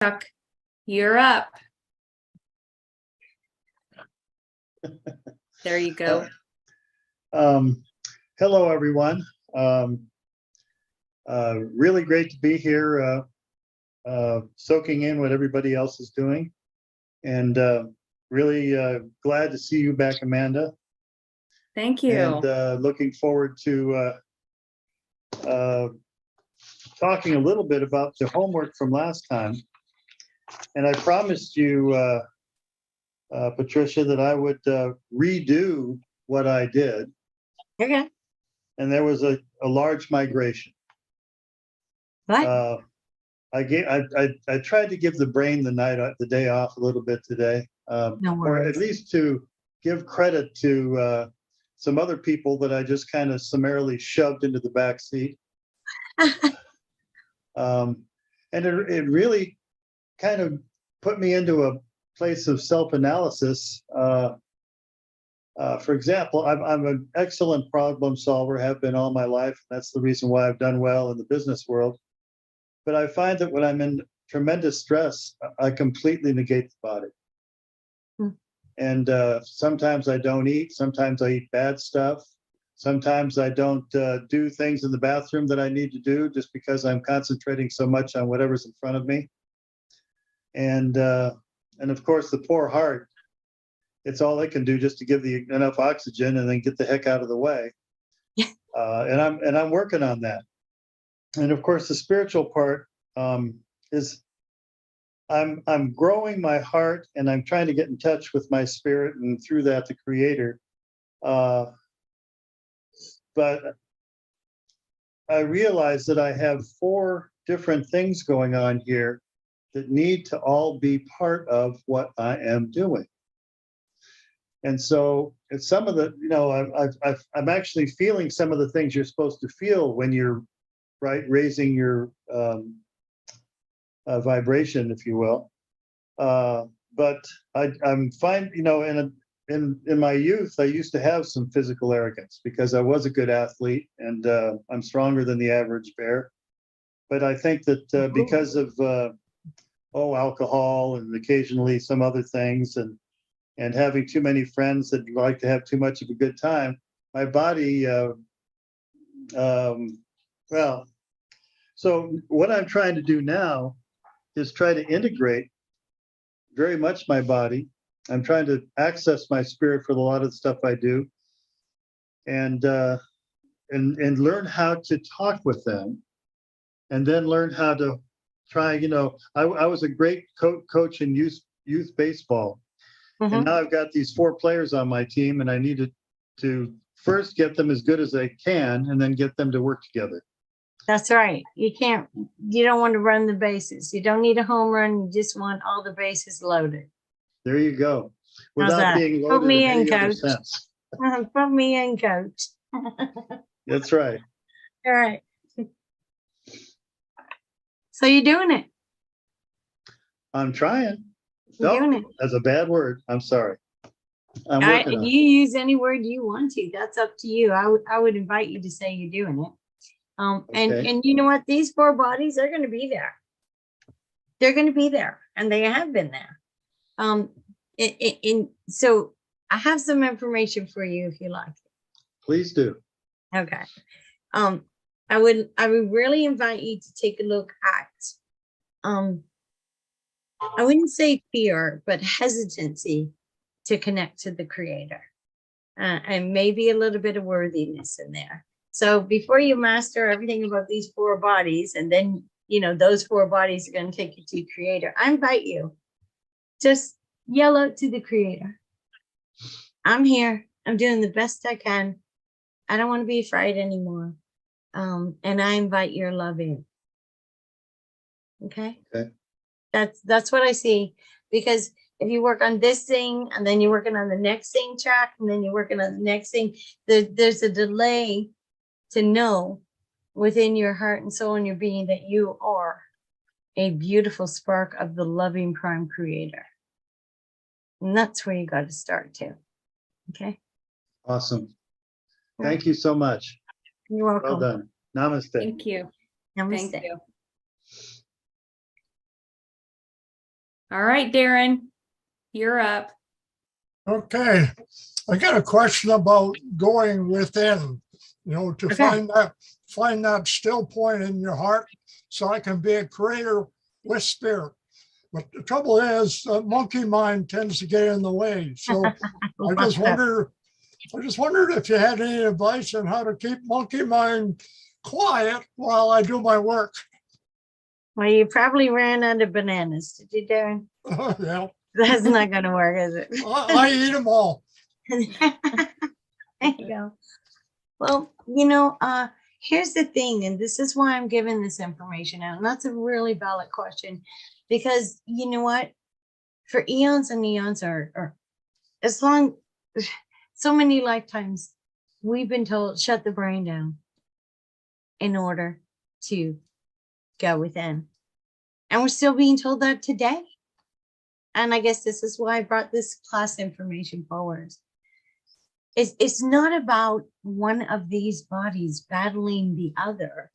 Chuck, you're up. There you go. Hello, everyone. Really great to be here, soaking in what everybody else is doing. And really glad to see you back, Amanda. Thank you. And looking forward to talking a little bit about the homework from last time. And I promised you, Patricia, that I would redo what I did. Okay. And there was a large migration. What? I tried to give the brain the day off a little bit today, No or worries. at least to give credit to some other people that I just kind of summarily shoved into the back seat. And it really kind of put me into a place of self-analysis. For example, I'm an excellent problem solver, have been all my life. That's the reason why I've done well in the business world. But I find that when I'm in tremendous stress, I completely negate the body. And sometimes I don't eat. Sometimes I eat bad stuff. Sometimes I don't do things in the bathroom that I need to do just because I'm concentrating so much on whatever's in front of me. And of course, the poor heart, it's all it can do just to give enough oxygen and then get the heck out of the way. And I'm working on that. And of course, the spiritual part is I'm growing my heart, and I'm trying to get in touch with my spirit, and through that, the Creator. But I realize that I have 4 different things going on here that need to all be part of what I am doing. And so it's some of the, I'm actually feeling some of the things you're supposed to feel when you're raising your vibration, if you will. But I'm fine, in my youth, I used to have some physical arrogance because I was a good athlete, and I'm stronger than the average bear. But I think that because of alcohol and occasionally some other things, and having too many friends that like to have too much of a good time, my body, well, so what I'm trying to do now is try to integrate very much my body. I'm trying to access my spirit for a lot of the stuff I do, and learn how to talk with them, and then learn how to try. I was a great coach in youth baseball. And now I've got these 4 players on my team, and I needed to first get them as good as I can, and then get them to work together. That's right. You don't want to run the bases. You don't need a home run. You just want all the bases loaded. There you go. How's Without that? being Put loaded me in in, any other coach. sense. Put me in, coach. That's right. All right. So you're doing it. I'm trying. You're doing it. That's a bad word. I'm sorry. I'm All right, working on it. you use any word you want to. That's up to you. I would invite you to say you're doing it. Okay. And you know what? These 4 bodies are going to be there. They're going to be there, and they have been there. So I have some information for you if you like. Please do. Okay. I would really invite you to take a look at I wouldn't say fear, but hesitancy to connect to the Creator. And maybe a little bit of worthiness in there. So before you master everything about these 4 bodies, and then, those 4 bodies are going to take you to Creator, I invite you, just yell out to the Creator. I'm here. I'm doing the best I can. I don't want to be afraid anymore. And I invite your love in. Okay. Okay. That's what I see. Because if you work on this thing, and then you're working on the next thing track, and then you're working on the next thing, there's a delay to know within your heart and soul and your being that you are a beautiful spark of the loving prime Creator. And that's where you got to start too. Okay. Awesome. Thank you so much. You're welcome. Well done. Namaste. Thank you. Namaste. Thank you. All right, Darren, you're up. Okay, I got a question about going within, to Okay. find that still point in your heart so I can be a creator with spirit. But the trouble is, monkey mind tends to get in the way. So I just wondered if you had any advice on how to keep monkey mind quiet while I do my work. Well, you probably ran out of bananas, did you, Darren? Yeah, That's not gonna work, is it? I eat them all. There you go. Well, here's the thing, and this is why I'm giving this information out. And that's a really valid question, because you know what? For eons and eons, or as long, so many lifetimes, we've been told shut the brain down in order to go within. And we're still being told that today. And I guess this is why I brought this class information forward. It's not about one of these bodies battling the other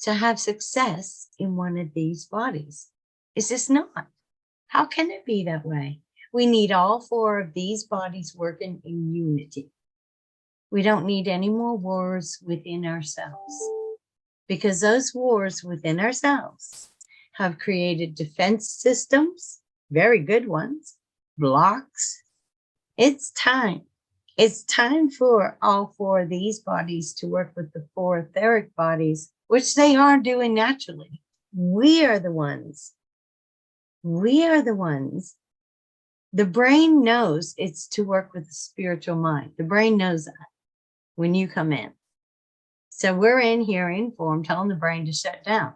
to have success in one of these bodies. It's just not. How can it be that way? We need all four of these bodies working in unity. We don't need any more wars within ourselves, because those wars within ourselves have created defense systems, very good ones, blocks. It's time. It's time for all four of these bodies to work with the four etheric bodies, which they are doing naturally. We are the ones. We are the ones. The brain knows it's to work with the spiritual mind. The brain knows that when you come in. So we're in here in form, telling the brain to shut down.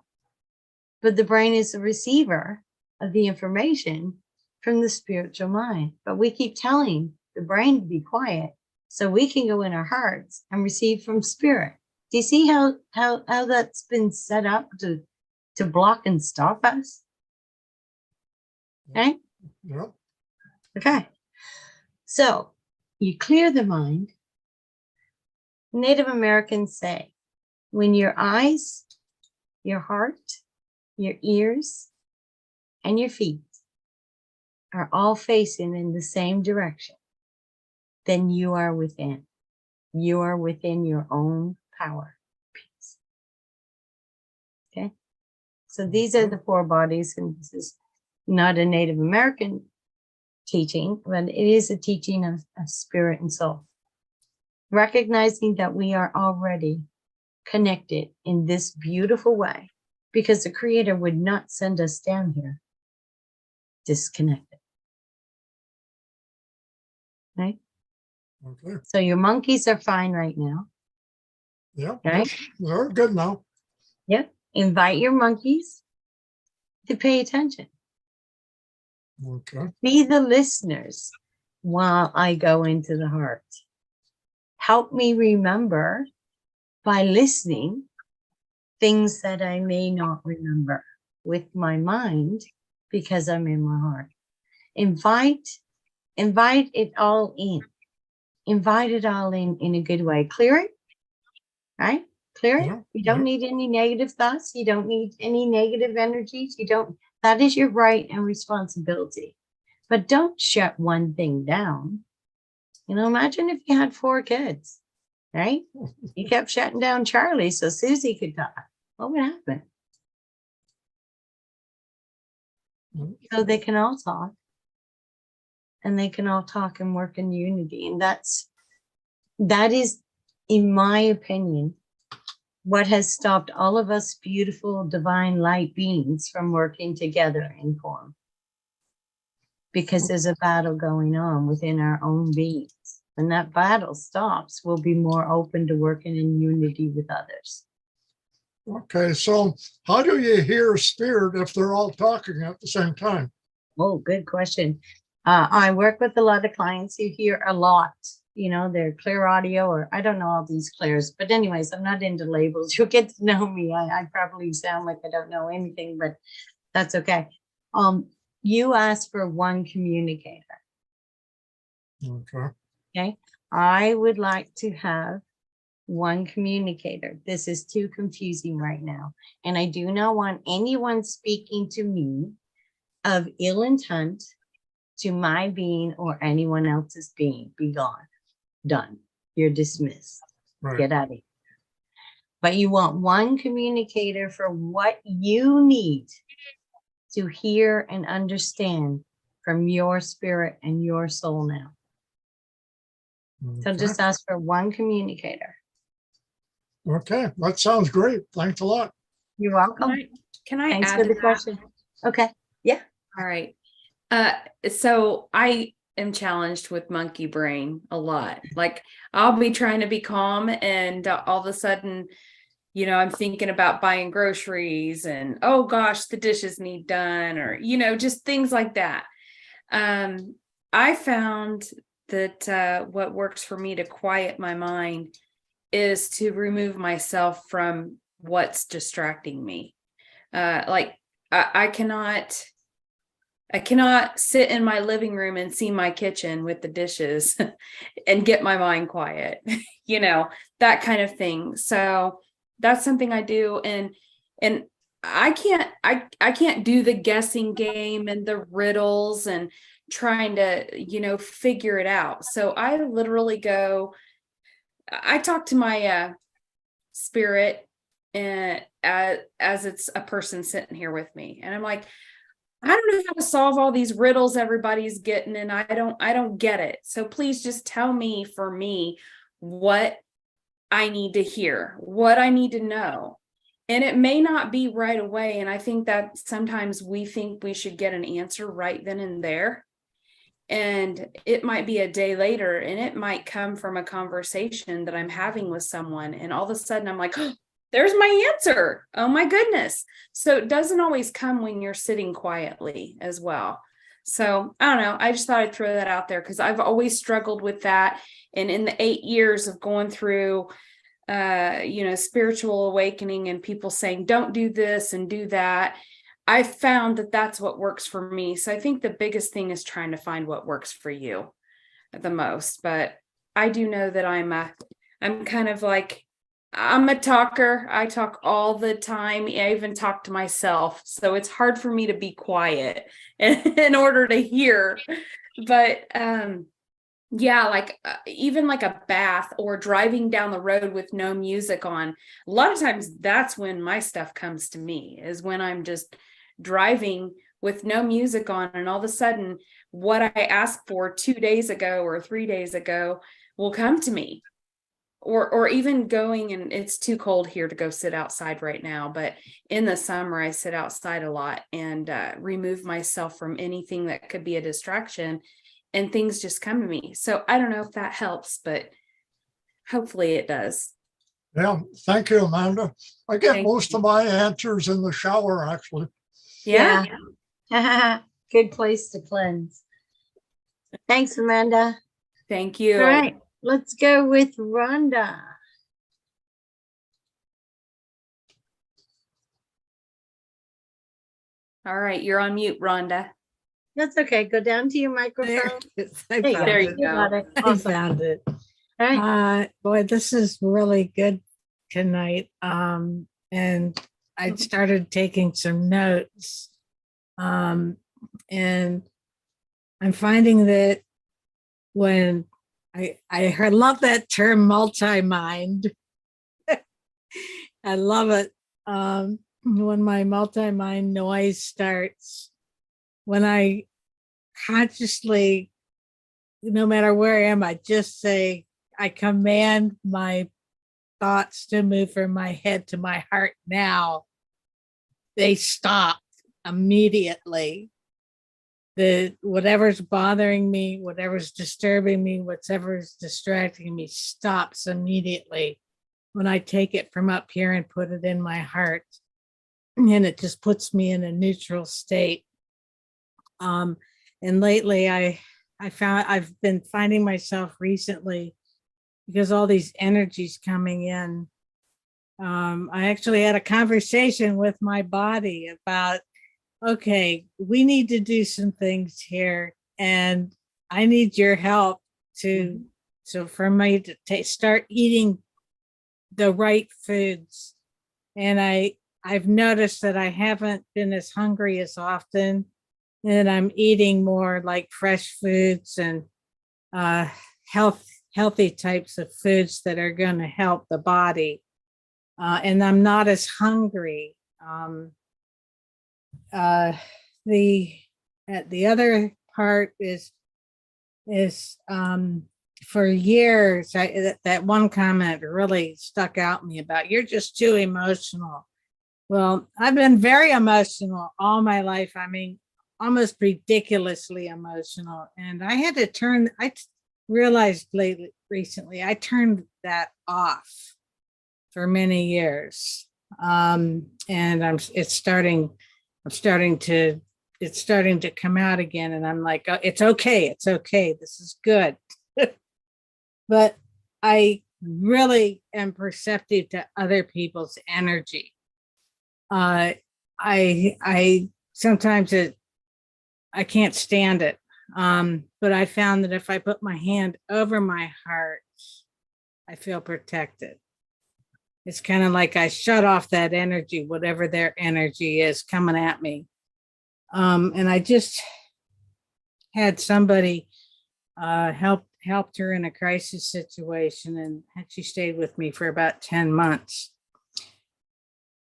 But the brain is the receiver of the information from the spiritual mind. But we keep telling the brain to be quiet so we can go in our hearts and receive from spirit. Do you see how that's been set up to block and stop us? Okay? Yep. Okay. So you clear the mind. Native Americans say, when your eyes, your heart, your ears, and your feet are all facing in the same direction, then you are within. You are within your own power. Peace. Okay? So these are the four bodies, and this is not a Native American teaching, but it is a teaching of spirit and soul. Recognizing that we are already connected in this beautiful way, because the Creator would not send us down here disconnected. Right? Okay. So your monkeys are fine right now. Yeah. Right? They're good now. Yep. Invite your monkeys to pay attention. Okay. Be the listeners while I go into the heart. Help me remember by listening things that I may not remember with my mind because I'm in my heart. Invite it all in. Invite it all in a good way. Clear it, right? Clear it. Yeah, You don't need any negative thoughts. You don't need any negative energies. That is your right and responsibility. But don't shut one thing down. Imagine if you had 4 kids, right? You kept shutting down Charlie so Susie could talk. What would happen? So they can all talk. And they can all talk and work in unity. And that is, in my opinion, what has stopped all of us beautiful divine light beings from working together in form. Because there's a battle going on within our own beings. When that battle stops, we'll be more open to working in unity with others. Okay. So how do you hear spirit if they're all talking at the same time? Oh, good question. I work with a lot of clients who hear a lot. They're clear audio, or I don't know all these clears. But anyways, I'm not into labels. You'll get to know me. I probably sound like I don't know anything, but that's okay. You asked for one communicator. Okay. Okay. I would like to have one communicator. This is too confusing right now. And I do not want anyone speaking to me of ill intent to my being or anyone else's being. Be gone. Done. You're dismissed. Right. Get out of here. But you want one communicator for what you need to hear and understand from your spirit and your soul now. So Okay. just ask for one communicator. Okay, that sounds great. Thanks a lot. You're welcome. Can I Thanks add for to the that? question. Okay. All right. So I am challenged with monkey brain a lot. Like I'll be trying to be calm and all of a sudden, I'm thinking about buying groceries and, oh gosh, the dishes need done, or, just things like that. I found that what works for me to quiet my mind is to remove myself from what's distracting me. Like I cannot sit in my living room and see my kitchen with the dishes and get my mind quiet, that kind of thing. So that's something I do. And I can't do the guessing game and the riddles and trying to, figure it out. So I literally I talk to my spirit and as it's a person sitting here with me. And I'm like, I don't know how to solve all these riddles everybody's getting, and I don't get it. So please just tell me, for me, what I need to hear, what I need to know. And it may not be right away. And I think that sometimes we think we should get an answer right then and there. And it might be a day later, and it might come from a conversation that I'm having with someone. And all of a sudden I'm like, oh, there's my answer. Oh my goodness. So it doesn't always come when you're sitting quietly as well. So I don't know. I just thought I'd throw that out there because I've always struggled with that. And in the 8 years of going through, spiritual awakening and people saying, don't do this and do that, I found that that's what works for me. So I think the biggest thing is trying to find what works for you the most. But I do know that I'm kind of like, I'm a talker. I talk all the time. I even talk to myself. So it's hard for me to be quiet in order to hear. But yeah, like even like a bath or driving down the road with no music on. A lot of times that's when my stuff comes to me, is when I'm just driving with no music on, and all of a sudden what I asked for 2 days ago or 3 days ago will come to me. Or even going, and it's too cold here to go sit outside right now, but in the summer I sit outside a lot and remove myself from anything that could be a distraction, and things just come to me. So I don't know if that helps, but hopefully it does. Yeah, thank you, Amanda. I get Thank most you. of my answers in the shower, actually. Yeah. Good place to cleanse. Thanks, Amanda. Thank you. All right, let's go with Rhonda. All right, you're on mute, Rhonda. That's okay. Go down to your microphone. I There you found There it. you You got go. it. I Awesome. found it. All right. Boy, this is really good tonight. And I started taking some notes. And I'm finding that when love that term multi-mind. I love it. When my multi-mind noise starts, when I consciously, no matter where I am, I just say, I command my thoughts to move from my head to my heart now. They stop immediately. Whatever's bothering me, whatever's disturbing me, whatever's distracting me stops immediately when I take it from up here and put it in my heart. And it just puts me in a neutral state. And lately I've been finding myself recently, because all these energies coming in. I actually had a conversation with my body about, okay, we need to do some things here, and I need your help for me to start eating the right foods. And I've noticed that I haven't been as hungry as often. and I'm eating more like fresh foods and uh, healthy types of foods that are going to help the body. And I'm not as hungry. Uh, the the other part is for years that one comment really stuck out to me about you're just too emotional. Well, I've been very emotional all my life. I mean, almost ridiculously emotional. And I had to realized recently, I turned that off for many years. And it's starting to come out again. And I'm like, oh, it's okay. It's okay. This is good. But I really am perceptive to other people's energy. I sometimes I can't stand it. But I found that if I put my hand over my heart, I feel protected. It's kind of like I shut off that energy, whatever their energy is coming at me. And I just had somebody helped her in a crisis situation, and she stayed with me for about 10 months.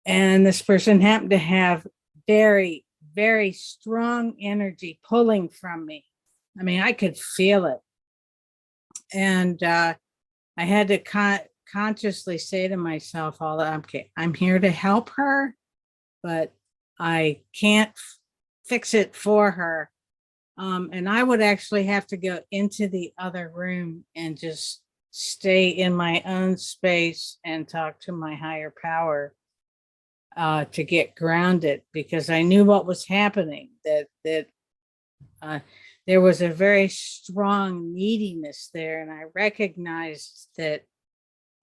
And this person happened to have very, very strong energy pulling from me. I mean, I could feel it. And I had to consciously say to myself, okay, I'm here to help her, but I can't fix it for her. And I would actually have to go into the other room and just stay in my own space and talk to my higher power to get grounded, because I knew what was happening, that there was a very strong neediness there. And I recognized that,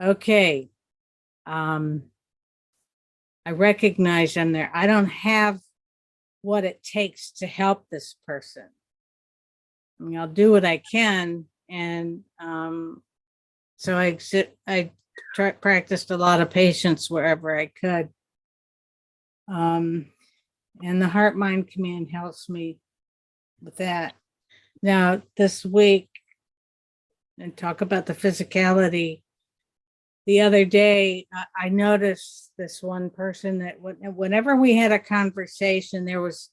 okay, I recognize I'm there. I don't have what it takes to help this person. I mean, I'll do what I can. And so I practiced a lot of patience wherever I could. And the heart mind command helps me with that. Now, this week, and talk about the physicality. The other day, I noticed this one person that whenever we had a conversation, there's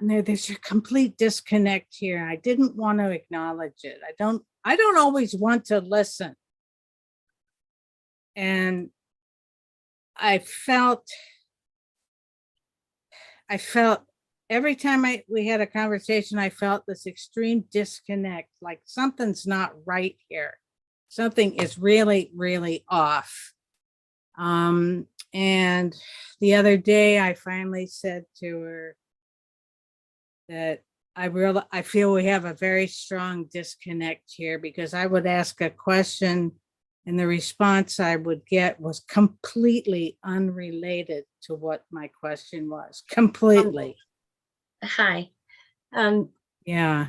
a complete disconnect here. I didn't want to acknowledge it. I don't always want to listen. And I felt every time we had a conversation, I felt this extreme disconnect, like something's not right here. Something is really, really off. And the other day I finally said to her that I feel we have a very strong disconnect here, because I would ask a question and the response I would get was completely unrelated to what my question was. Completely. Hi. Yeah.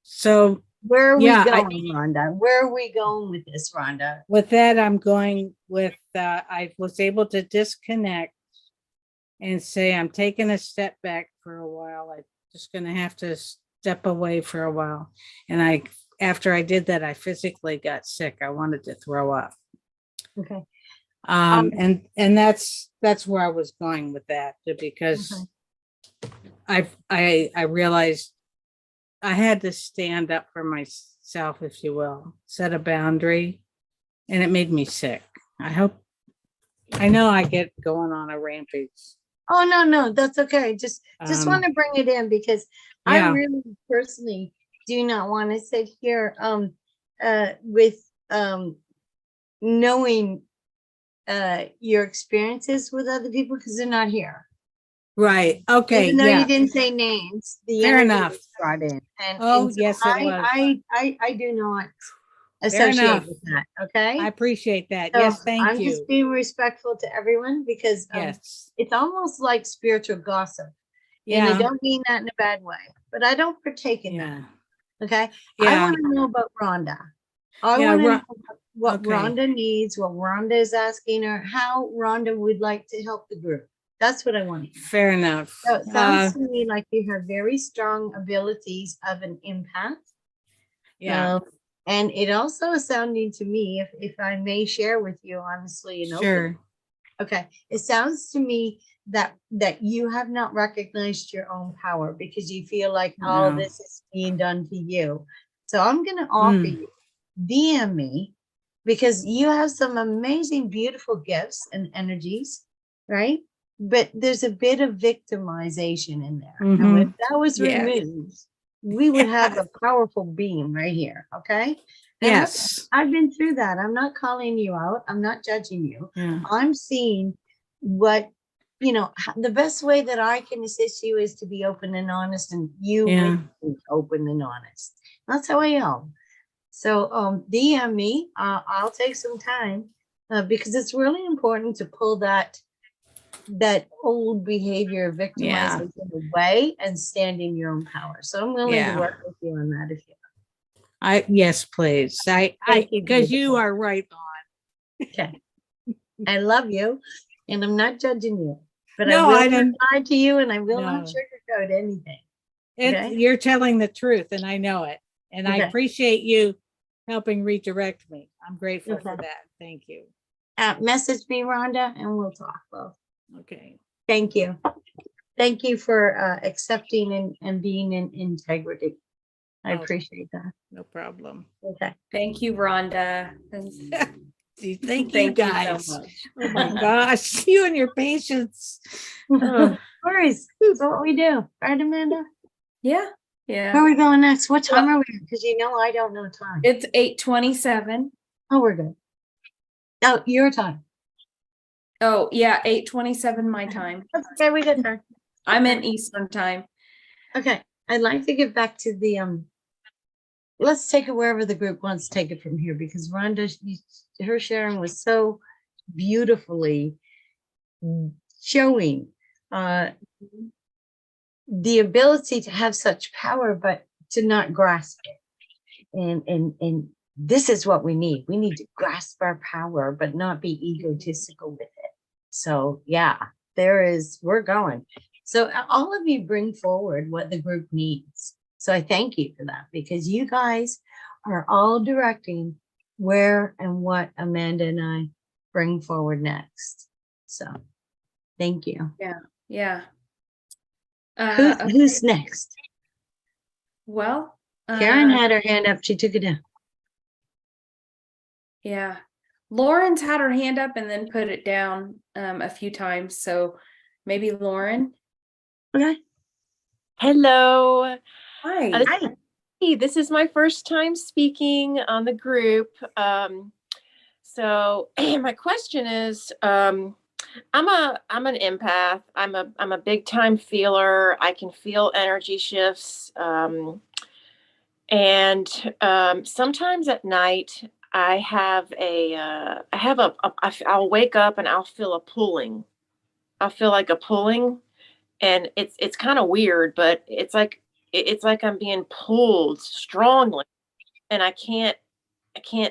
So Where are we Yeah, going, Rhonda? Where are we going with this, Rhonda? with that, I'm going with, I was able to disconnect and say, I'm taking a step back for a while. I'm just going to have to step away for a while. And after I did that, I physically got sick. I wanted to throw up. Okay. And that's where I was going with that, because I realized I had to stand up for myself, if you will, set a boundary, and it made me sick. I know I get going on a rampage. Oh, no, that's okay. Just want to bring it in, because I yeah. really personally do not want to sit here with knowing your experiences with other people, because they're not here. Right. Okay. Even though Yeah. you didn't say names, the Fair energy enough. was brought in. And Oh, so yes, it was. I do not Fair associate enough. with that. Okay. I appreciate that. So Yes. Thank I'm you. just being respectful to everyone, because Yes. it's almost like spiritual gossip. And I Yeah. don't mean that in a bad way, but I don't partake in Yeah. that. Okay. I Yeah. want to know about Rhonda. I Yeah, want to Ro- know what okay. Rhonda needs, what Rhonda is asking her, how Rhonda would like to help the group. That's what I want. Fair enough. So it sounds to me like you have very strong abilities of an empath. Yeah, And it also is sounding to me, if I may share with you honestly and openly. sure. Okay, it sounds to me that you have not recognized your own power because you feel like all No. this is being done to you. So I'm going to offer you, DM me, because you have some amazing, beautiful gifts and energies, right? But there's a bit of victimization in there. And if that was Yeah. removed, we would have a powerful beam right here. Okay. And Yes. I've been through that. I'm not calling you out. I'm not judging you. Yeah. I'm seeing what, the best way that I can assist you is to be open and honest, and you Yeah. will be open and honest. That's how I am. So DM me. I'll take some time because it's really important to pull that old behavior of victimization away and stand in your own power. So I'm willing to work with you on that if you. Yes, please. Thank you, Because you beautiful. are right on. Okay. I love you, and I'm not judging you, but No, I will I not didn't. lie to you, and I will not No. sugarcoat anything. Okay. You're telling the truth, and I know it. And I Okay. appreciate you helping redirect me. I'm grateful for Okay. that. Thank you. Message me, Rhonda, and we'll talk. Well, Okay. thank you. Thank you for accepting and being in integrity. I Oh. appreciate that. No problem. Okay. Thank you, Rhonda. Thank you guys. so much. Oh my gosh, you and your patience. No worries. That's what we do. Right, Amanda? Yeah, Where yeah. are we going next? What time are we? Because I don't know time. It's 8:27. Oh, we're good. Oh, your time. Oh, yeah, 8:27 my time. That's okay. We got time. I'm in Eastern time. Okay. I'd like to get back to the let's take it wherever the group wants to take it from here, because Rhonda, her sharing was so beautifully showing the ability to have such power, but to not grasp it. And this is what we need. We need to grasp our power, but not be egotistical with it. So yeah, we're going. So all of you bring forward what the group needs. So I thank you for that, because you guys are all directing where and what Amanda and I bring forward next. So thank you. Yeah. Who's next? Well, Karen had her hand up. She took it down. yeah. Lauren's had her hand up and then put it down a few times. So maybe Lauren. Okay. Hello. Hi. Hey, this is my first time speaking on the group. So my question is, I'm an empath. I'm a big time feeler. I can feel energy shifts. And sometimes at night I'll wake up and I'll feel a pulling. I'll feel like a pulling, and it's kind of weird, but it's like I'm being pulled strongly, and I can't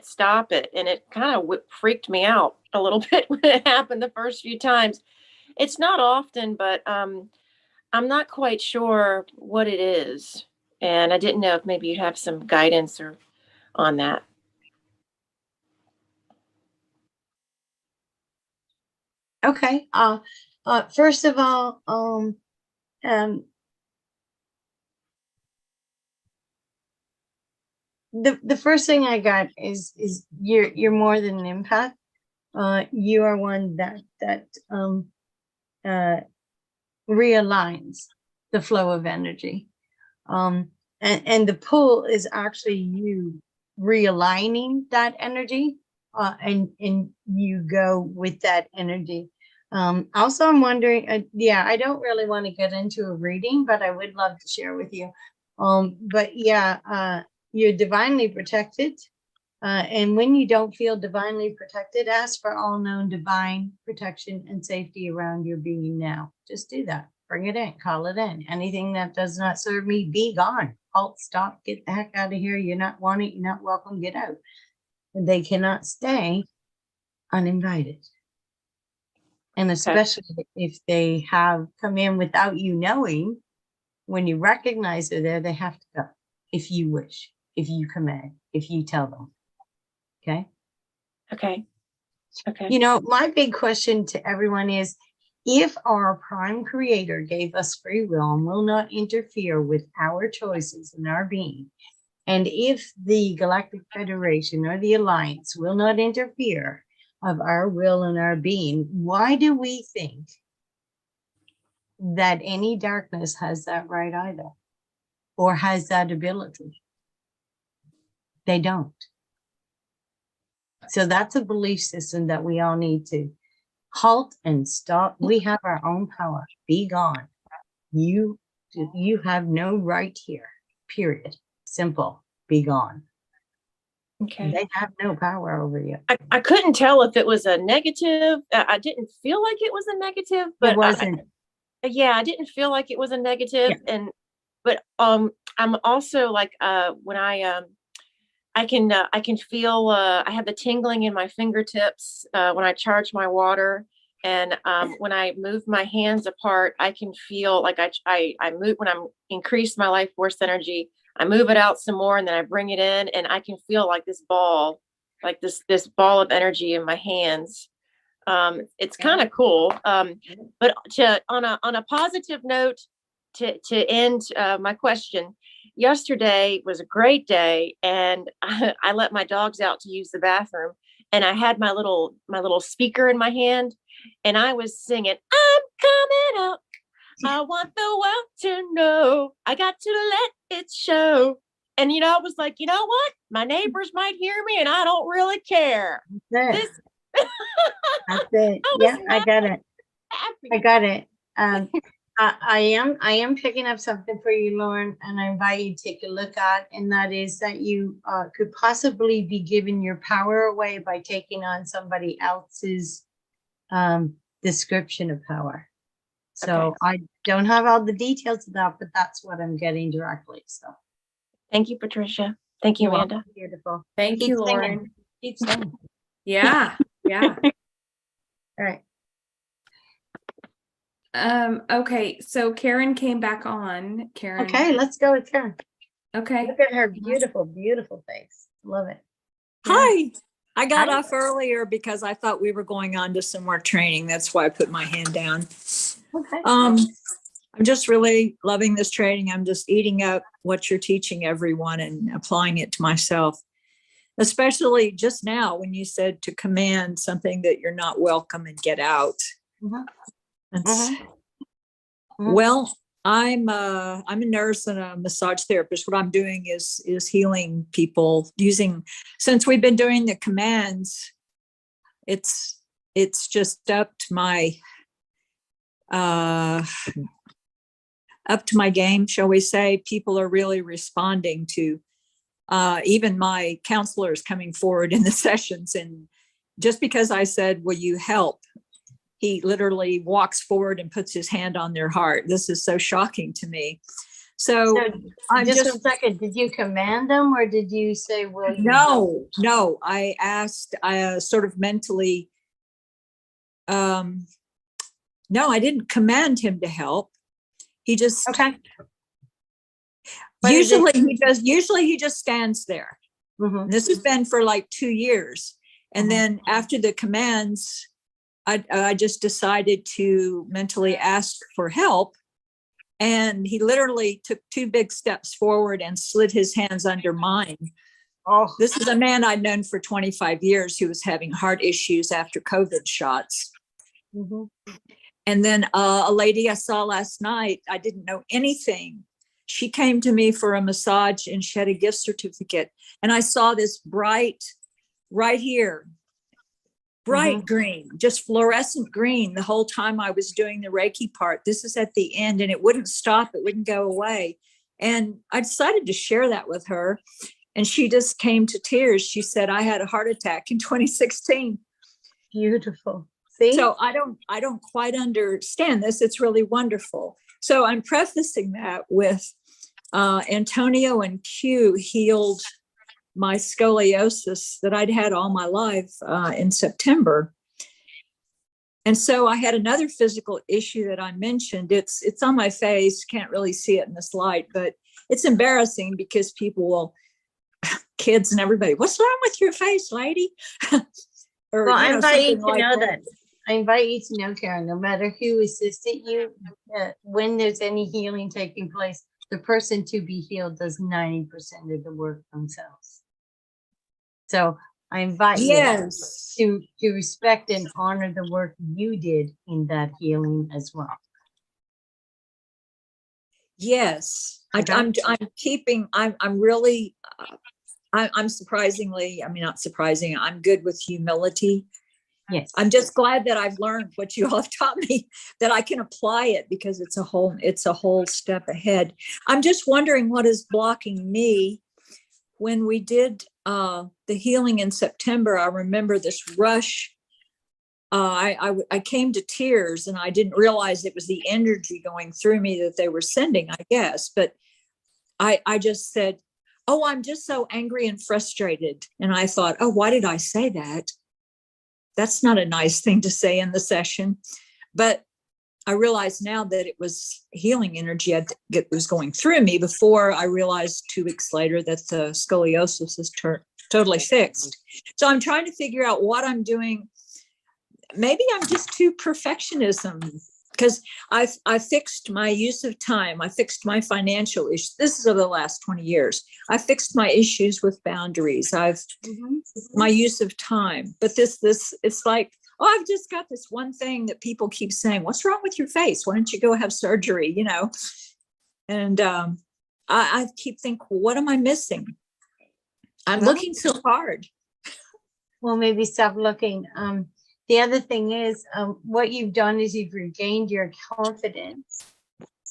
stop it. And it kind of freaked me out a little bit when it happened the first few times. It's not often, but I'm not quite sure what it is, and I didn't know if maybe you have some guidance or on that. Okay. First of all, the first thing I got is you're more than an empath. You are one that realigns the flow of energy. And the pull is actually you realigning that energy, and you go with that energy. Also, I'm wondering, I don't really want to get into a reading, but I would love to share with you. But yeah, you're divinely protected. And when you don't feel divinely protected, ask for all known divine protection and safety around your being now. Just do that. Bring it in, call it in. Anything that does not serve me, be gone. Halt, stop, get the heck out of here. You're not wanted, you're not welcome, get out. And they cannot stay uninvited. And especially if they have come in without you knowing, when you recognize they're there, they have to go. If you wish, if you command, if you tell them. Okay. Okay. Okay. You know, my big question to everyone is, if our prime creator gave us free will and will not interfere with our choices and our being, and if the Galactic Federation or the Alliance will not interfere of our will and our being, why do we think that any darkness has that right either, or has that ability? They don't. So that's a belief system that we all need to halt and stop. We have our own power. Be gone. You have no right here. Period. Simple. Be gone. Okay. They have no power over you. I couldn't tell if it was a negative. I didn't feel like it was a negative, but It wasn't. yeah, I didn't feel like it was a negative. And but I'm also like when I can feel I have the tingling in my fingertips when I charge my water, and when I move my hands apart, I can feel like I move when I'm increased my life force energy. I move it out some more, and then I bring it in, and I can feel like this ball, like this ball of energy in my hands. It's kind of cool. But on a positive note, to end my question, yesterday was a great day, and I let my dogs out to use the bathroom, and I had my little speaker in my hand, and I was singing, "I'm coming up. I want the world to know. I got to let it show." And I was like, you know what? My neighbors might hear me, and I don't really care. That's it. Yeah, I got it. Happy. I got it. I am picking up something for you, Lauren, and I invite you to take a look at, and that is that you could possibly be giving your power away by taking on somebody else's description of power. So Okay. I don't have all the details of that, but that's what I'm getting directly. So Thank you, Patricia. Thank you, you're welcome. Amanda. Beautiful. Thank Keep you, singing. Lauren. Keep singing. Yeah. Yeah. All right. Okay, so Karen came back on. Karen. Okay, let's go with Karen. Okay. Look at her beautiful, beautiful face. Love it. Hi. I got Hi. off earlier because I thought we were going on to some more training. That's why I put my hand down. Okay. I'm just really loving this training. I'm just eating up what you're teaching everyone and applying it to myself, especially just now when you said to command something that you're not welcome and get out. Mhm. That's- Mhm. Well, I'm a nurse and a massage therapist. What I'm doing is healing people using, since we've been doing the commands, it's just up to my game, shall we say. People are really responding to even my counselors coming forward in the sessions. And just because I said, will you help? He literally walks forward and puts his hand on their heart. This is so shocking to me. So I'm just 1 second. Did you command them, or did you say, "Will you?" No. I asked. I sort of mentally. No, I didn't command him to help. He just. Okay. Usually he just stands there. Mhm. This has been for like 2 years, and then after the commands, I just decided to mentally ask for help. And he literally took 2 big steps forward and slid his hands under mine. Oh, This is a man I'd known for 25 years who was having heart issues after COVID shots. mhm. And then a lady I saw last night, I didn't know anything. She came to me for a massage and she had a gift certificate. And I saw this bright, right here, bright green, just fluorescent green the whole time I was doing the Reiki part. This is at the end, and it wouldn't stop. It wouldn't go away. And I decided to share that with her. And she just came to tears. She said, I had a heart attack in 2016. Beautiful. See? So I don't quite understand this. It's really wonderful. So I'm prefacing that with Antonio and Q healed my scoliosis that I'd had all my life in September. And so I had another physical issue that I mentioned. It's on my face. Can't really see it in this light, but it's embarrassing because people will, kids and everybody, what's wrong with your face, lady? Or, Well, I invite you something to like know that. I invite you to know, Karen, no matter who assisted you, when there's any healing taking place, the person to be healed does 90% of the work themselves. So I invite Yes. you to respect and honor the work you did in that healing as well. Yes. Okay. I'm really, I'm surprisingly, I mean, not surprising, I'm good with humility. Yes. I'm just glad that I've learned what you all have taught me, that I can apply it because it's a whole step ahead. I'm just wondering what is blocking me. When we did the healing in September, I remember this rush. I came to tears, and I didn't realize it was the energy going through me that they were sending, I guess. But I just said, oh, I'm just so angry and frustrated. And I thought, oh, why did I say that? That's not a nice thing to say in the session. But I realize now that it was healing energy that was going through me before I realized 2 weeks later that the scoliosis is totally fixed. So I'm trying to figure out what I'm doing. Maybe I'm just too perfectionism, because I fixed my use of time. I fixed my financial issues. This is over the last 20 years. I fixed my issues with boundaries. My use of time. But this, it's like, oh, I've just got this one thing that people keep saying, what's wrong with your face? Why don't you go have surgery? And I keep thinking, well, what am I missing? I'm looking so hard. Well, maybe stop looking. The other thing is, what you've done is you've regained your confidence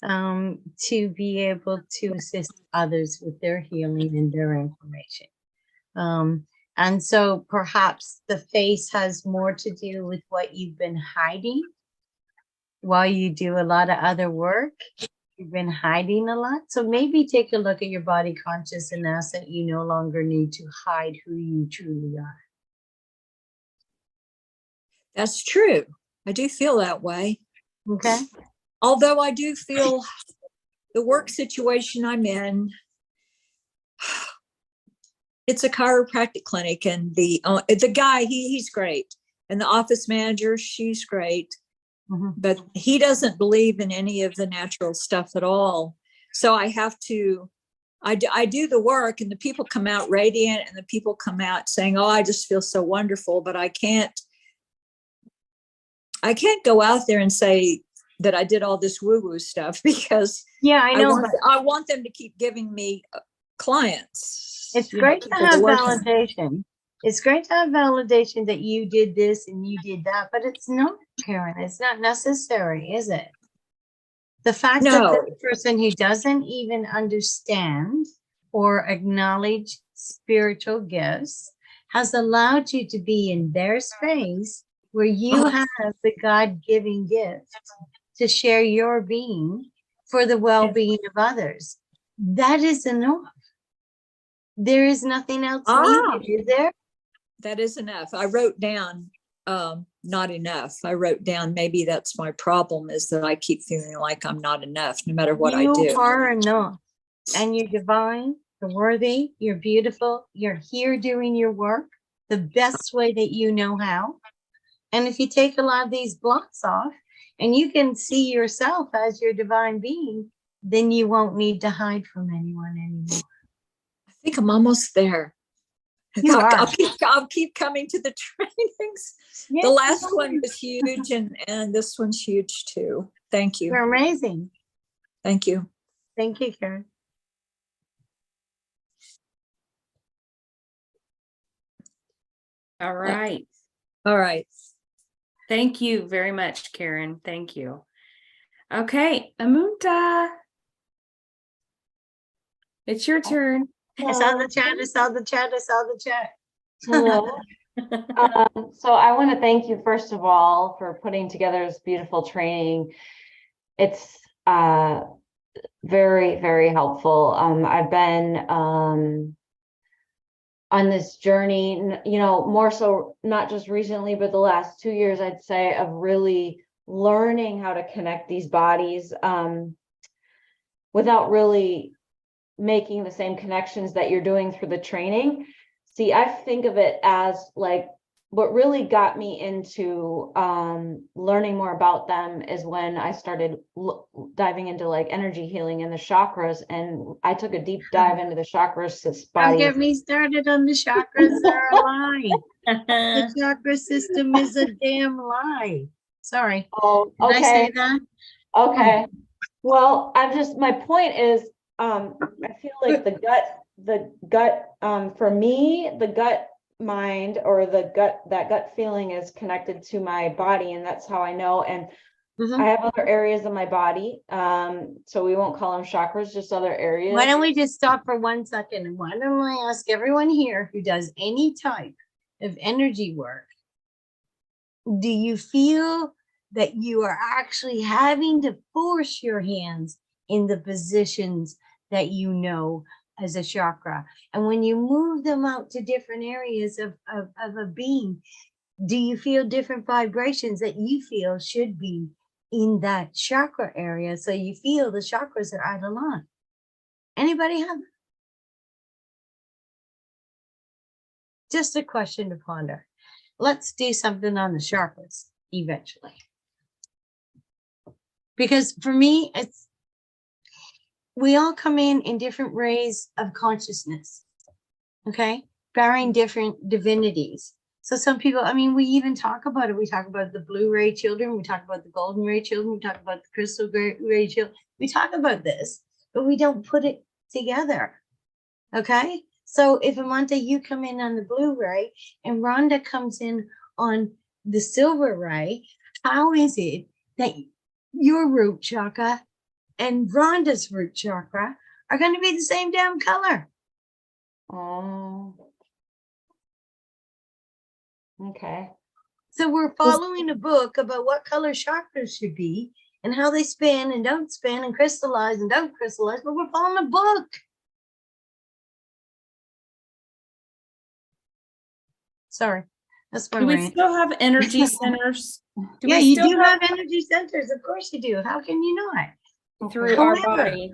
to be able to assist others with their healing and their information. And so perhaps the face has more to do with what you've been hiding while you do a lot of other work. You've been hiding a lot. So maybe take a look at your body consciousness that you no longer need to hide who you truly are. That's true. I do feel that way. Okay. Although I do feel the work situation I'm in, it's a chiropractic clinic, and the guy, he's great. And the office manager, she's great. But he doesn't believe in any of the natural stuff at all. So I have to, I do the work, and the people come out radiant, and the people come out saying, oh, I just feel so wonderful. But I can't go out there and say that I did all this woo-woo stuff, because I know. I want them to keep giving me clients. It's great to have validation. It's great to have validation that you did this and you did that, but it's not, Karen. It's not necessary, is it? The fact that the person who doesn't even understand or acknowledge spiritual gifts has allowed you to be in their space where you have the God-given gift to share your being for the well-being of others. That is enough. There is nothing else needed, is there? That is enough. I wrote down not enough. I wrote down, maybe that's my problem, is that I keep feeling like I'm not enough no matter what I do. You are enough, and you're divine, you're worthy, you're beautiful, you're here doing your work the best way that you know how. And if you take a lot of these blocks off and you can see yourself as your divine being, then you won't need to hide from anyone anymore. I think I'm almost there. You are. I'll keep coming to the trainings. Yes, the last one was huge, and this one's huge too. Thank you. You're amazing. Thank you. Thank you, Karen. All right. All right. Thank you very much, Karen. Thank you. Okay, Amunta. It's your turn. I saw the chat. I saw the chat. I saw the chat. Hello. So I want to thank you, first of all, for putting together this beautiful training. It's very, very helpful. I've been on this journey, you know, more so not just recently, but the last 2 years, I'd say, of really learning how to connect these bodies without really making the same connections that you're doing through the training. See, I think of it as like, what really got me into learning more about them is when I started diving into like energy healing and the chakras, and I took a deep dive into the chakras. Don't get me started on the chakras. They're a lie. The chakra system is a damn lie. Sorry. Oh, Did I say okay. that? Okay. Well, my point is, I feel like the gut, for me, the gut mind or that gut feeling is connected to my body, and that's how I know. And Mhm. I have other areas of my body, so we won't call them chakras, just other areas. Why don't we just stop for 1 second? And why don't I ask everyone here who does any type of energy work, do you feel that you are actually having to force your hands in the positions that you know as a chakra? And when you move them out to different areas of a being, do you feel different vibrations that you feel should be in that chakra area? So you feel the chakras are out of line. Anybody have? Just a question to ponder. Let's do something on the chakras eventually. Because for me, we all come in different rays of consciousness, okay? Bearing different divinities. So some people, I mean, we even talk about it. We talk about the blue ray children. We talk about the golden ray children. We talk about the crystal ray children. We talk about this, but we don't put it together, okay? So if Amanda, you come in on the blue ray and Rhonda comes in on the silver ray, how is it that your root chakra and Rhonda's root chakra are going to be the same damn color? Oh, okay. So we're following a book about what color chakras should be and how they spin and don't spin and crystallize and don't crystallize, but we're following a book. Sorry, that's my Do we rant. still have energy centers? Yeah, we you still do have energy centers. Of course you do. How can you not? through our However, body?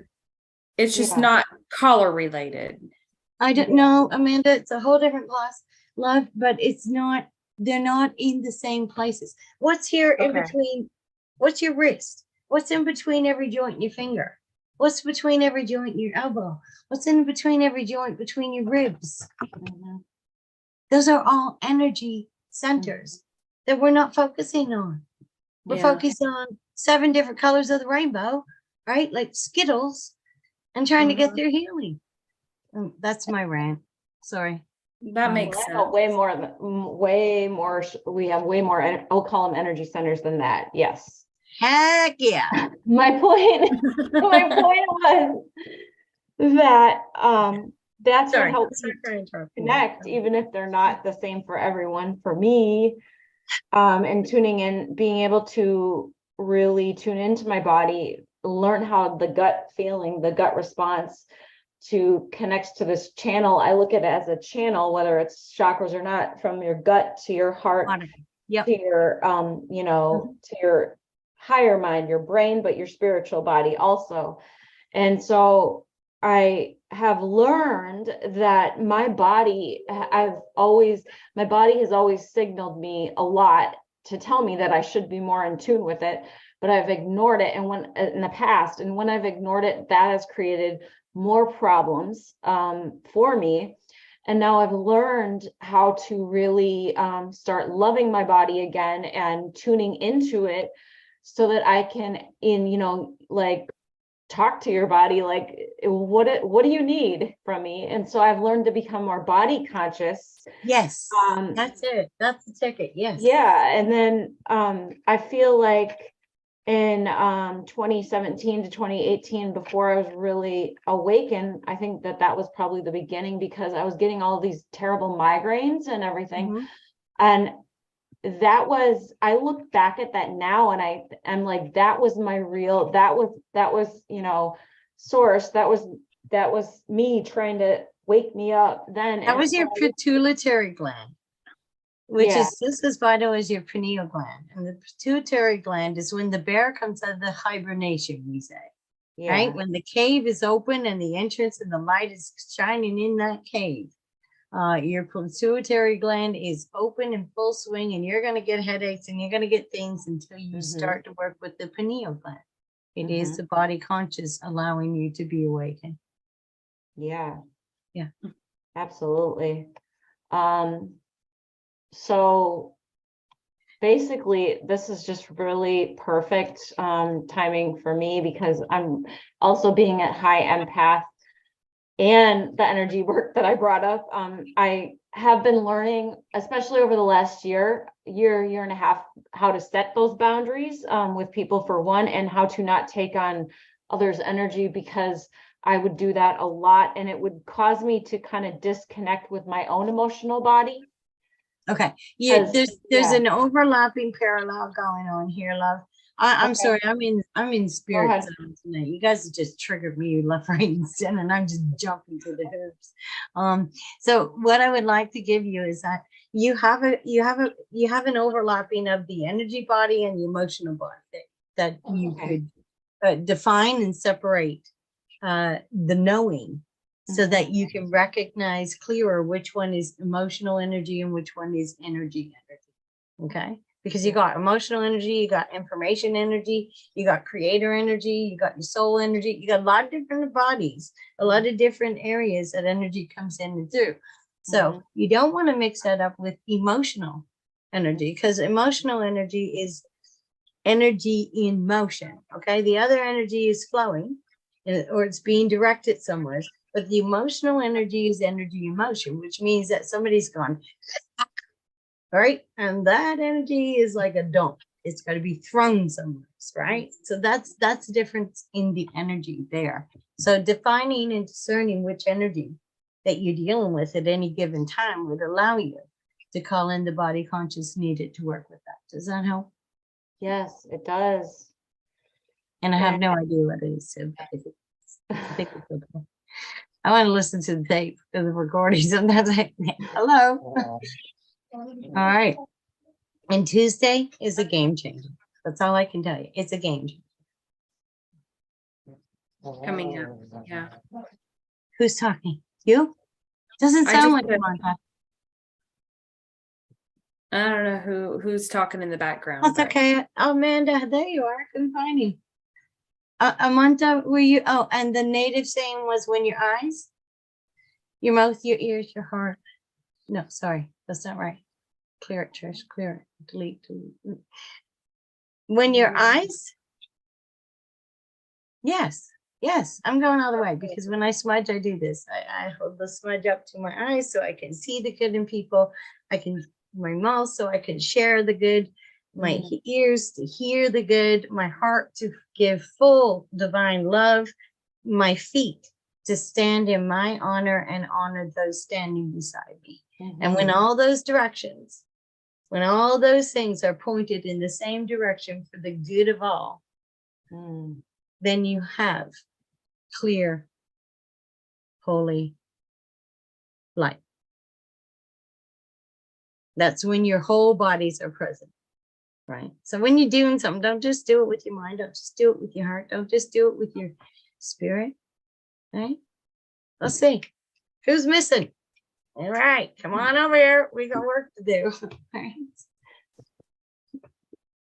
It's just Yeah. not color related. I don't know, Amanda, it's a whole different class, love, but it's not, they're not in the same places. What's here in Okay. between? What's your wrist? What's in between every joint in your finger? What's between every joint in your elbow? What's in between every joint between your ribs? Mhm. Those are all energy centers that we're not focusing on. We're Yeah. focused on 7 different colors of the rainbow, right? Like Skittles, and trying to get their healing. That's my rant. Sorry. That makes Well, I sense. know way more, we have way more, I'll call them energy centers than that. Yes. Heck yeah. My point was that, that's what Sorry. helps Sorry you for interrupting. connect, even if they're not the same for everyone. For me, and tuning in, being able to really tune into my body, learn how the gut feeling, the gut response to connects to this channel. I look at it as a channel, whether it's chakras or not, from your gut to your heart, Yep. to your, to your higher mind, your brain, but your spiritual body also. And so I have learned that my body has always signaled me a lot to tell me that I should be more in tune with it, but I've ignored it. And when in the past, and when I've ignored it, that has created more problems for me. And now I've learned how to really start loving my body again and tuning into it so that I can, talk to your body, like, what do you need from me? And so I've learned to become more body conscious. Yes. That's it. That's the ticket. Yes. Yeah. And then I feel like in 2017 to 2018, before I was really awakened, I think that was probably the beginning, because I was getting all these terrible migraines and everything. Mhm. And I look back at that now and I'm like, that was my real, that was, source. That was that was me trying to wake me up then. That and was your I was- pituitary gland, which Yeah. is just as vital as your pineal gland. And the pituitary gland is when the bear comes out of the hibernation, we say, Yeah. right? When the cave is open and the entrance and the light is shining in that cave. Your pituitary gland is open in full swing, and you're going to get headaches and you're going to get things until you start to work with the pineal gland. It is the body conscious allowing you to be awakened. Yeah. Yeah. Absolutely. So basically this is just really perfect timing for me, because I'm also being a high empath, and the energy work that I brought up. I have been learning, especially over the last year and a half, how to set those boundaries with people, for one, and how to not take on others' energy, because I would do that a lot and it would cause me to kind of disconnect with my own emotional body. Okay. Yeah, 'Cause- there's yeah. an overlapping parallel going on here, love. I'm Okay. sorry, I'm in spirit ahead. zone tonight. You guys have just triggered me left, right, and center, and I'm just jumping to the hoops. So what I would like to give you is that you have an overlapping of the energy body and the emotional body that you Okay. could define and separate the knowing, so that you can recognize clearer which one is emotional energy and which one is energy. Okay. Because you got emotional energy, you got information energy, you got creator energy, you got your soul energy, you got a lot of different bodies, a lot of different areas that energy comes in and through. So you don't want to mix that up with emotional energy, because emotional energy is energy in motion. Okay. The other energy is flowing, or it's being directed somewhere. But the emotional energy is energy in motion, which means that somebody's gone, right? And that energy is like a dump. It's got to be thrown somewhere, right? So that's the difference in the energy there. So defining and discerning which energy that you're dealing with at any given time would allow you to call in the body conscious needed to work with that. Does that help? Yes, it does. And I have no idea what it is. So I think it's okay. I want to listen to the tape of the recording. Sometimes hello. All right. And Tuesday is a game changer. That's all I can tell you. It's a game changer. Coming up. Yeah. Who's talking? You? Doesn't I sound just like said- Monica. I don't know who's talking in the background. That's but- okay. Amanda, there you are. I couldn't find you. Amanda, were you? Oh, and the native saying was when your eyes, your mouth, your ears, your heart. No, sorry. That's not right. Clear it, Trish. Clear it. Delete. When your eyes. Yes. Yes. I'm going all the way, because when I smudge, I do this. I hold the smudge up to my eyes so I can see the good in people. I can, my mouth so I can share the good, my ears to hear the good, my heart to give full divine love, my feet to stand in my honor and honor those standing beside me. And when all those directions, when all those things are pointed in the same direction for the good of all, then you have clear, holy light. That's when your whole bodies are present, right? So when you're doing something, don't just do it with your mind. Don't just do it with your heart. Don't just do it with your spirit, right? Let's see. Who's missing? All right, come on over here. We got work to do. Right.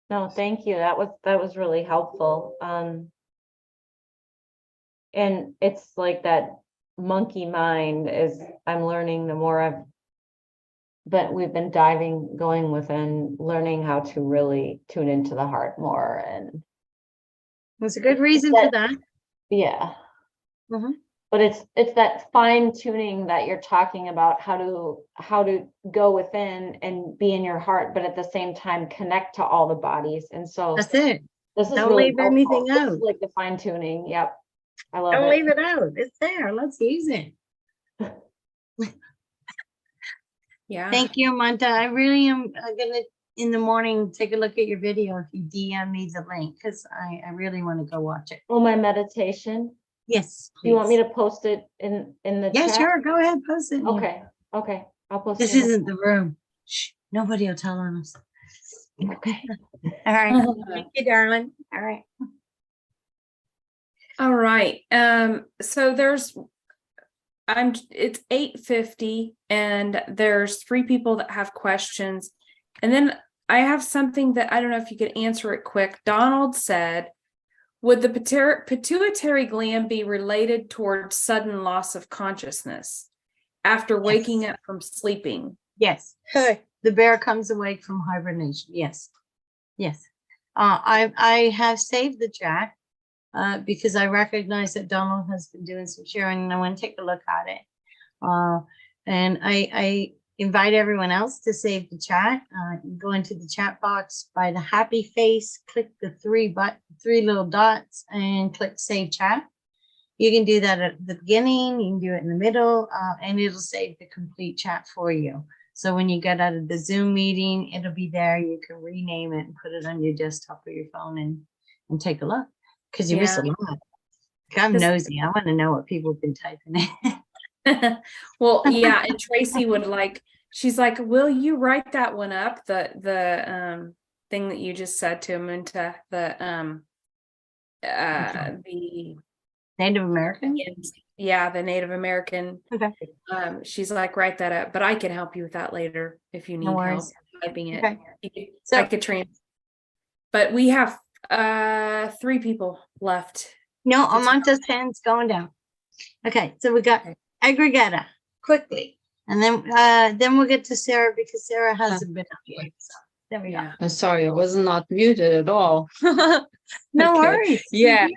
No, thank you. That was really helpful. And it's like that monkey mind is, I'm learning the more we've been going within, learning how to really tune into the heart more. And There's a good reason for that. yeah. Mhm. But it's that fine tuning that you're talking about, how to go within and be in your heart, but at the same time connect to all the bodies. And so That's it. this is Don't really leave anything helpful. This is out. like the fine tuning. Yep. I love Don't it. leave it out. It's there. Let's use it. Yeah. Thank you, Amanda. I really am gonna in the morning take a look at your video if you DM me the link, because I really want to go watch it. Oh, my meditation. Yes. Do you want me please. to post it in the Yeah, chat? sure. Go ahead, post it. in here. Okay, okay, I'll post This it. in the- isn't the room. Shh, nobody will tell on us. Okay. All right. Thank you, darling. All right. All right. So it's 8:50 and there's 3 people that have questions. And then I have something that I don't know if you could answer it quick. Donald said, would the pituitary gland be related towards sudden loss of consciousness after waking Yes. up from sleeping? Yes. The bear comes awake from hibernation. Yes. Yes. I have saved the chat because I recognize that Donald has been doing some sharing and I want to take a look at it. And I invite everyone else to save the chat. You go into the chat box by the happy face, click the three little dots and click save chat. You can do that at the beginning, you can do it in the middle, and it'll save the complete chat for you. So when you get out of the Zoom meeting, it'll be there. You can rename it and put it on your desktop or your phone and take a look. Because you miss a Yeah. lot. I'm nosy. I want to know what people have been typing in. Well, yeah, and Tracy would she's like, will you write that one up? The thing that you just said to him into the Native American? yeah, the Native American. Okay. She's like, write that up, but I can help you with that later if you need No help worries. typing it. Okay. I could train. But we have 3 people left. No, Amanta's hand's going down. Okay, so we got Aggregata quickly. And then we'll get to Sarah because Sarah hasn't been up yet. So there we go. Yeah. I'm sorry, I was not muted at all. No Okay. worries. Yeah,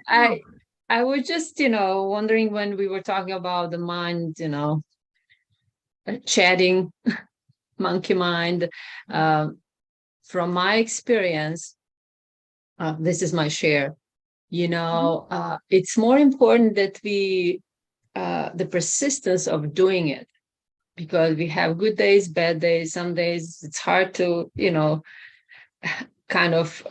I was just, wondering when we were talking about the mind, chatting, monkey mind. From my experience, this is my share. It's more important that the persistence of doing it, because we have good days, bad days. Some days it's hard to, kind of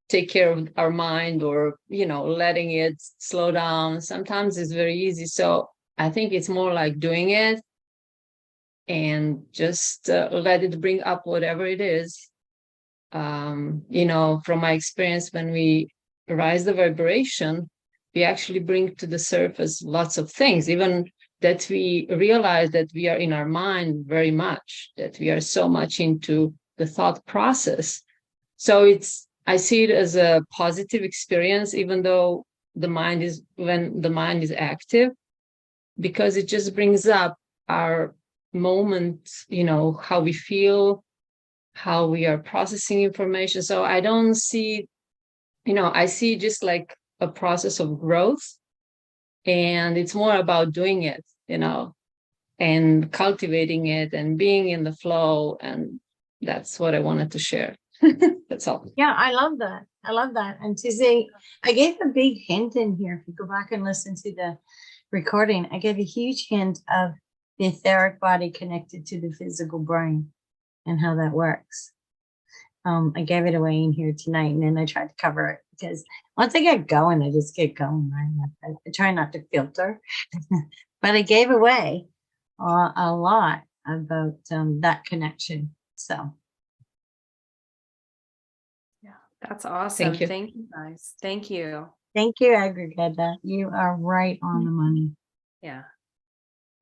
take care of our mind or, letting it slow down. Sometimes it's very easy. So I think it's more like doing it and just let it bring up whatever it is. From my experience, when we rise the vibration, we actually bring to the surface lots of things, even that we realize that we are in our mind very much, that we are so much into the thought process. So I see it as a positive experience, even though when the mind is active, because it just brings up our moment, how we feel, how we are processing information. So I don't see, I see just like a process of growth, and it's more about doing it, and cultivating it and being in the flow. And that's what I wanted to share. That's all. Yeah, I love that. I love that. And to say, I gave a big hint in here. If you go back and listen to the recording, I gave a huge hint of the etheric body connected to the physical brain and how that works. I gave it away in here tonight, and then I tried to cover it because once I get going, I just get going. Right? I try not to filter, but I gave away a lot about that connection. So. That's awesome. Thank you. Thank you guys. Thank you. Thank you, Aggregata. You are right on the money. Yeah.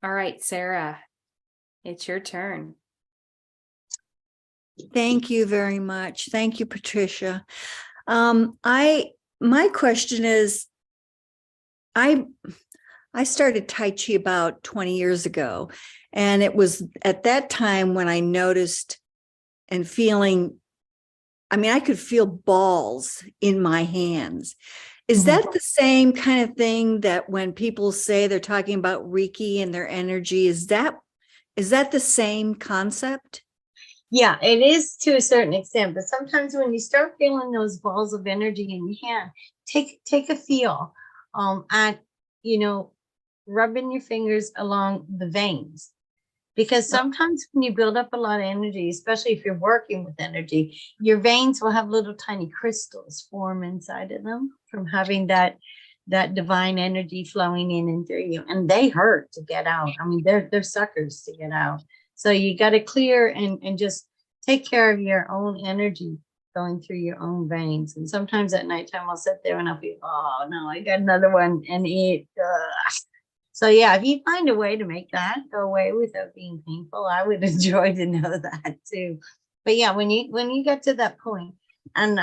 All right, Sarah, it's your turn. Thank you very much. Thank you, Patricia. My question is, I started Tai Chi about 20 years ago, and it was at that time when I noticed and I could feel balls in my hands. Is that the same kind of thing that when people say they're talking about Reiki and their energy, is that the same concept? Yeah, it is to a certain extent, but sometimes when you start feeling those balls of energy in your hand, take a feel at, rubbing your fingers along the veins. Because sometimes when you build up a lot of energy, especially if you're working with energy, your veins will have little tiny crystals form inside of them from having that that divine energy flowing in and through you. And they hurt to get out. I mean, they're suckers to get out. So you got to clear and just take care of your own energy going through your own veins. And sometimes at nighttime, I'll sit there and I'll be, oh no, I got another one, and it. So yeah, if you find a way to make that go away without being painful, I would enjoy to know that too. But yeah, when you get to that point, and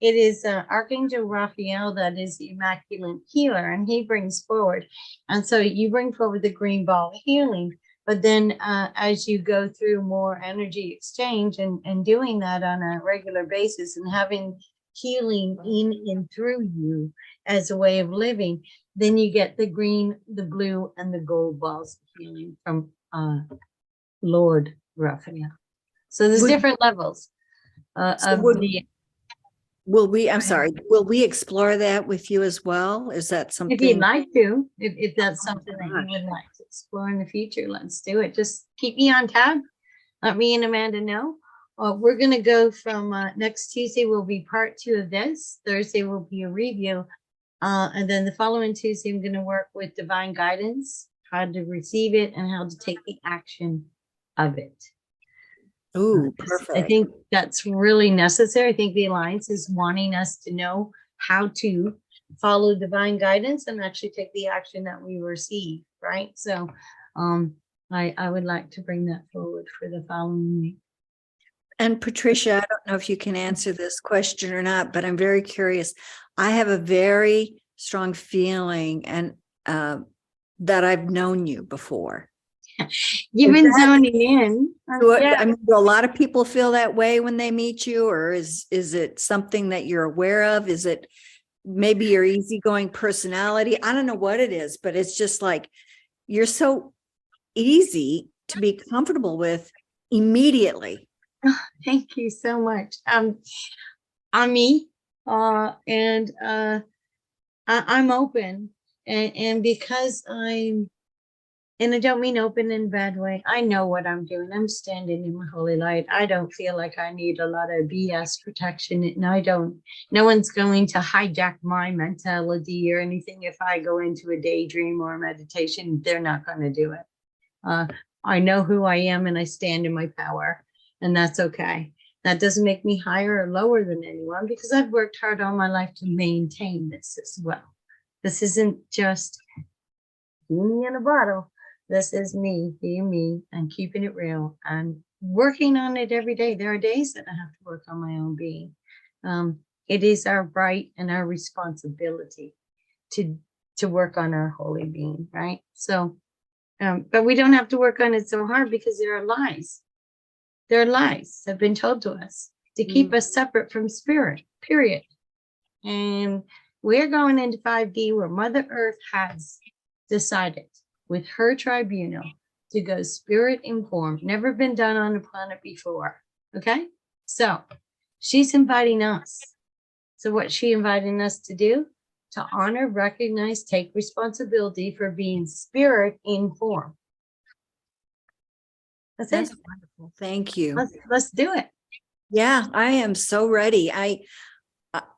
it is Archangel Raphael that is the immaculate healer, and he brings forward, and so you bring forward the green ball of healing. But then as you go through more energy exchange and doing that on a regular basis and having healing in and through you as a way of living, then you get the green, the blue, and the gold balls of healing from Lord Raphael. So there's different levels of the. Will we explore that with you as well? Is that something? If you'd like to, if that's something that you would like to explore in the future, let's do it. Just keep me on tab. Let me and Amanda know. We're going to go from next Tuesday will be part 2 of this. Thursday will be a review. And then the following Tuesday, I'm going to work with divine guidance, how to receive it and how to take the action of it. Oh, perfect. I think that's really necessary. I think the Alliance is wanting us to know how to follow divine guidance and actually take the action that we receive, right? So I would like to bring that forward for the following week. And Patricia, I don't know if you can answer this question or not, but I'm very curious. I have a very strong feeling and that I've known you before. You've been zoning in. Yeah. I mean, do a lot of people feel that way when they meet you, or is it something that you're aware of? Is it maybe your easygoing personality? I don't know what it is, but it's just like you're so easy to be comfortable with immediately. Oh, thank you so much. I'm me, and I'm open, and because and I don't mean open in a bad way. I know what I'm doing. I'm standing in my holy light. I don't feel like I need a lot of BS protection. And no one's going to hijack my mentality or anything. If I go into a daydream or a meditation, they're not going to do it. I know who I am and I stand in my power, and that's okay. That doesn't make me higher or lower than anyone because I've worked hard all my life to maintain this as well. This isn't just me in a bottle. This is me being me and keeping it real and working on it every day. There are days that I have to work on my own being. It is our right and our responsibility to work on our holy being, right? So, but we don't have to work on it so hard because there are lies. There are lies that have been told to us to keep us separate from spirit, period. And we're going into 5D where Mother Earth has decided with her tribunal to go spirit informed, never been done on the planet before. Okay, so she's inviting us. So what's she inviting us to do? To honor, recognize, take responsibility for being spirit informed. That's it. Wonderful. Thank you. Let's do it. Yeah, I am so ready.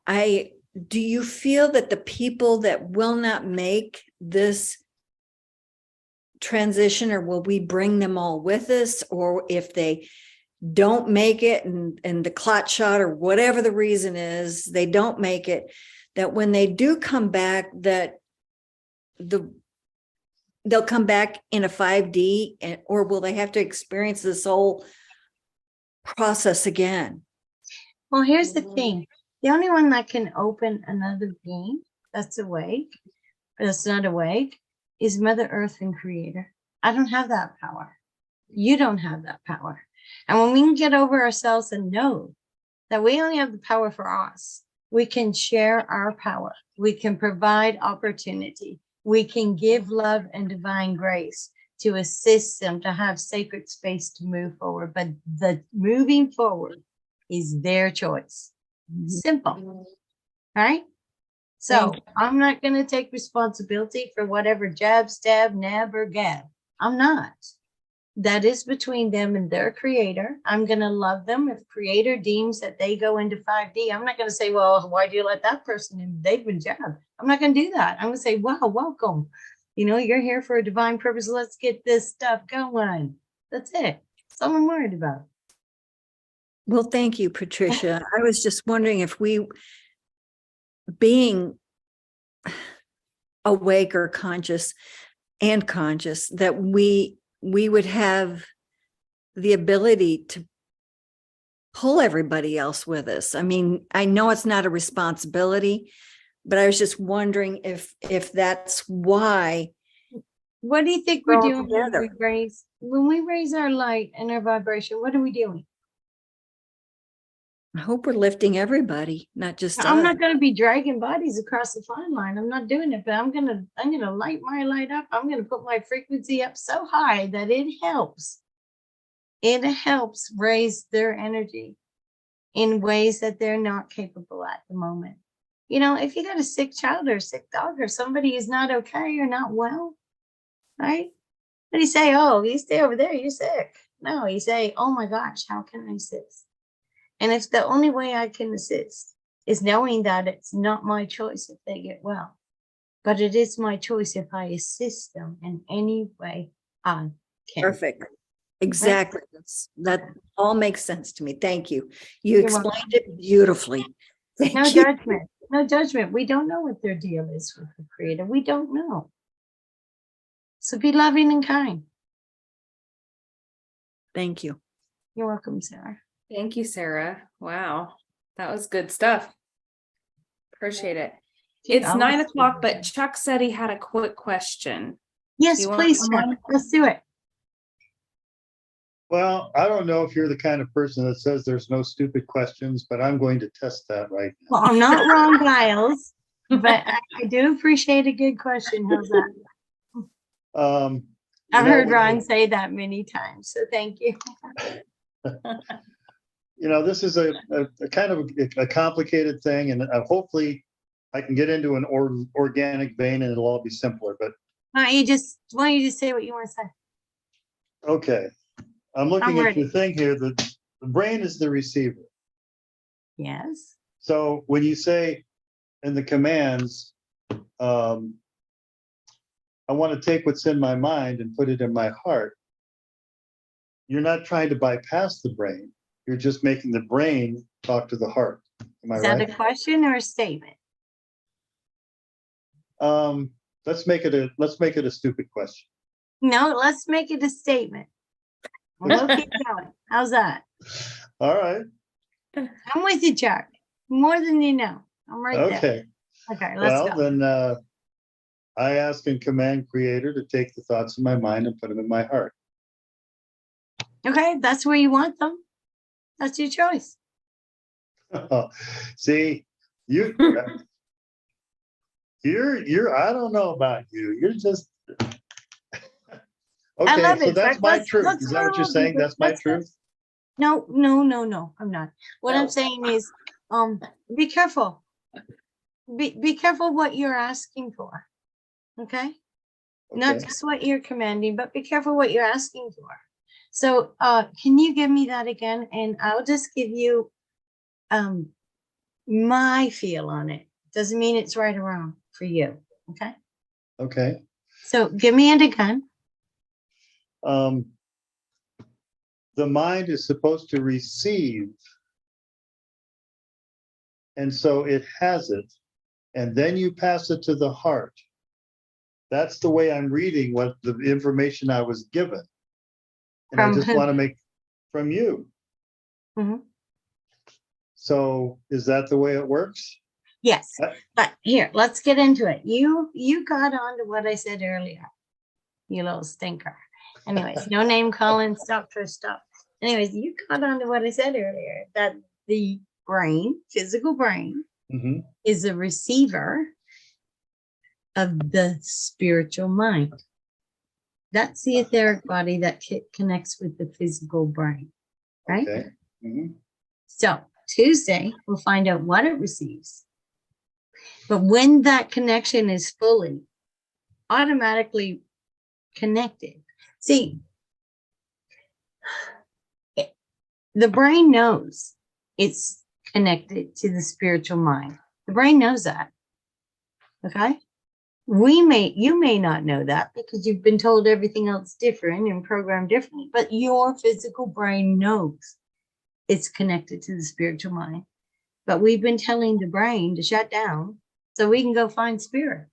Do you feel that the people that will not make this transition, or will we bring them all with us? Or if they don't make it and the clot shot or whatever the reason is, they don't make it, that when they do come back, that they'll come back in a 5D, or will they have to experience this whole process again? Well, here's the thing. The only one that can open another being that's awake, that's not awake, is Mother Earth and Creator. I don't have that power. You don't have that power. And when we can get over ourselves and know that we only have the power for us, we can share our power. We can provide opportunity. We can give love and divine grace to assist them to have sacred space to move forward. But the moving forward is their choice. Simple, right? So I'm not going to take responsibility for whatever jab, stab, nab, or gab. I'm not. That is between them and their creator. I'm going to love them. If creator deems that they go into 5D, I'm not going to say, well, why do you let that person in? They've been jabbed. I'm not going to do that. I'm going to say, wow, welcome. You know, you're here for a divine purpose. Let's get this stuff going. That's it. That's all I'm worried about. Well, thank you, Patricia. I was just wondering if we, being awake or conscious and conscious, that we would have the ability to pull everybody else with us. I mean, I know it's not a responsibility, but I was just wondering if that's why. What do you think We're we're all doing together. when we raise our light and our vibration? What are we doing? I hope we're lifting everybody, not just I'm us. not going to be dragging bodies across the fine line. I'm not doing it, but I'm going to light my light up. I'm going to put my frequency up so high that it helps. It helps raise their energy in ways that they're not capable at the moment. You know, if you got a sick child or a sick dog or somebody is not okay or not well, right? But you say, oh, you stay over there, you're sick. No, you say, oh my gosh, how can I assist? And if the only way I can assist is knowing that it's not my choice if they get well, but it is my choice if I assist them in any way I can. Perfect. Exactly. That all makes sense to me. Thank you. You You're explained welcome. it beautifully. Thank No you. judgment. No judgment. We don't know what their deal is with the creator. We don't know. So be loving and kind. Thank you. You're welcome, Sarah. Thank you, Sarah. Wow. That was good stuff. Appreciate it. It's I'll 9 listen. o'clock, but Chuck said he had a quick question. Yes, You wanna please, come Chuck. on? Let's do it. Well, I don't know if you're the kind of person that says there's no stupid questions, but I'm going to test that right now. Well, I'm not wrong, Giles, but I do appreciate a good question. How's that? I've heard Ron say that many times, so thank you. You know, this is a kind of a complicated thing, and hopefully I can get into an organic vein and it'll all be simpler. But Why don't you just say what you want to say? okay, I'm looking I'm at your ready. thing here. The brain is the receiver. Yes. So when you say in the commands, I want to take what's in my mind and put it in my heart, you're not trying to bypass the brain. You're just making the brain talk to the heart. Am I Is that right? a question or a statement? Let's make it a stupid question. No, let's make it a statement. And we'll keep going. How's that? All right. I'm with you, Chuck. More than you know. I'm right there. Okay. Okay, let's Well, go. then I ask and command Creator to take the thoughts in my mind and put them in my heart. Okay, that's where you want them. That's your choice. See, you're I don't know about you. You're just I love okay. So it, that's Chuck. my Let's- truth. let's Is that what you're roll saying? with it. That's my Let's- truth. No, I'm not. What I'm saying is, be careful. Be careful what you're asking for. Okay? Not Okay. just what you're commanding, but be careful what you're asking for. So can you give me that again? And I'll just give you my feel on it. Doesn't mean it's right or wrong for you. Okay. Okay. So give me it again. The mind is supposed to receive, and so it has it, and then you pass it to the heart. That's the way I'm reading what the information I was given. And I From just who? want to make from you. Mhm. So is that the way it works? Yes. Uh, But here, let's get into it. You got on to what I said earlier. You little stinker. Anyways, no name calling, stop. Anyways, you got on to what I said earlier, that the brain, physical brain, Mhm. is a receiver of the spiritual mind. That's the etheric body that connects with the physical brain, right? Okay. Mhm. So Tuesday, we'll find out what it receives. But when that connection is fully automatically connected, see, The brain knows it's connected to the spiritual mind. The brain knows that. Okay. You may not know that because you've been told everything else different and programmed differently, but your physical brain knows it's connected to the spiritual mind. But we've been telling the brain to shut down so we can go find spirit.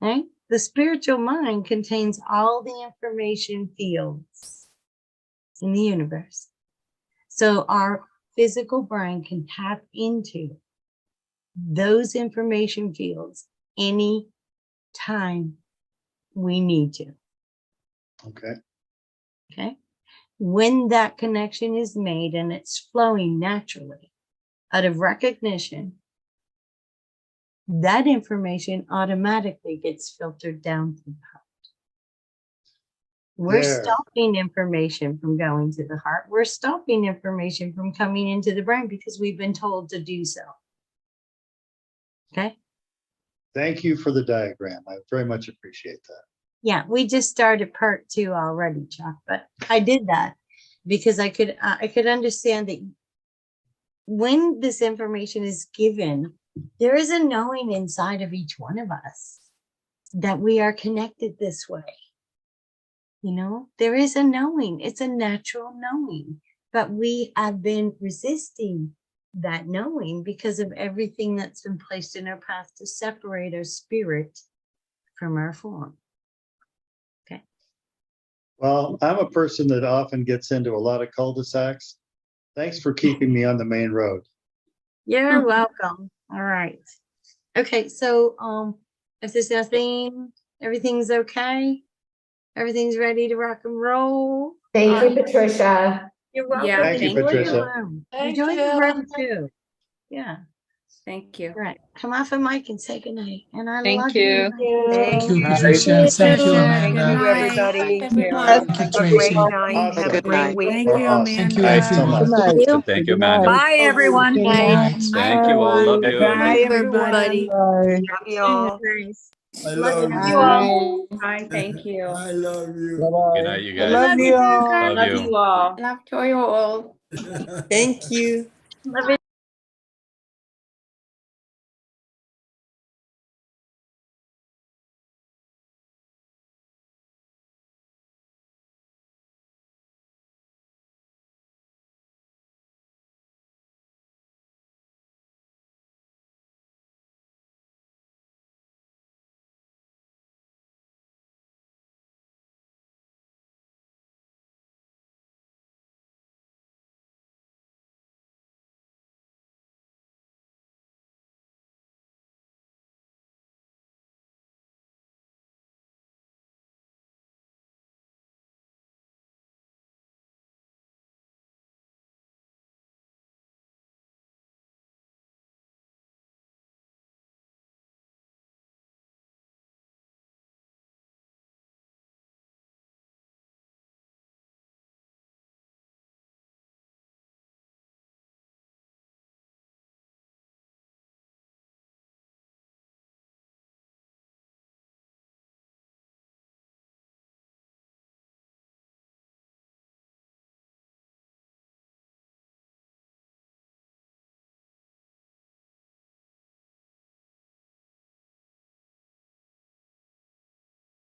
Right? The spiritual mind contains all the information fields in the universe. So our physical brain can tap into those any time we need to. Okay. Okay. When that connection is made and it's flowing naturally out of recognition, that information automatically gets filtered down to the heart. We're There. stopping information from going to the heart. We're stopping information from coming into the brain because we've been told to do so. Okay. Thank you for the diagram. I very much appreciate that. Yeah, we just started part 2 already, Chuck, but I did that because I could understand that when this information is given, there is a knowing inside of each one of us that we are connected this way. You know, there is a knowing. It's a natural knowing, but we have been resisting that knowing because of everything that's been placed in our path to separate our spirit from our form. Okay. Well, I'm a person that often gets into a lot of cul-de-sacs. Thanks for keeping me on the main road. You're welcome. All right. Okay, so if there's nothing, everything's okay. Everything's ready to rock and roll. Thank you, Patricia. You're welcome. Yeah, Thank you, Enjoy Patricia. the room. Thank Enjoy the you. room too. Yeah. Thank you. All right. Come off a mic and say goodnight. And I Thank love you. Thank Thank you, you. Patricia. Thank you, Good Amanda. night. everybody. Everyone. Thank you, Have a great Tracy. night. Awesome. Have a great week. Thank you, Awesome. Thank you, Amanda. Thanks so everyone. much. you. Thank you, Amanda. Bye, everyone. Good Night. night. Thank you all. Love you. Bye, everybody. everybody. Bye. Love you all. I Love love you you. all. Bye. Thank you. I love you. Good night, you I guys. love you all. Love Love you. you all. Love you all. Thank you. Love you.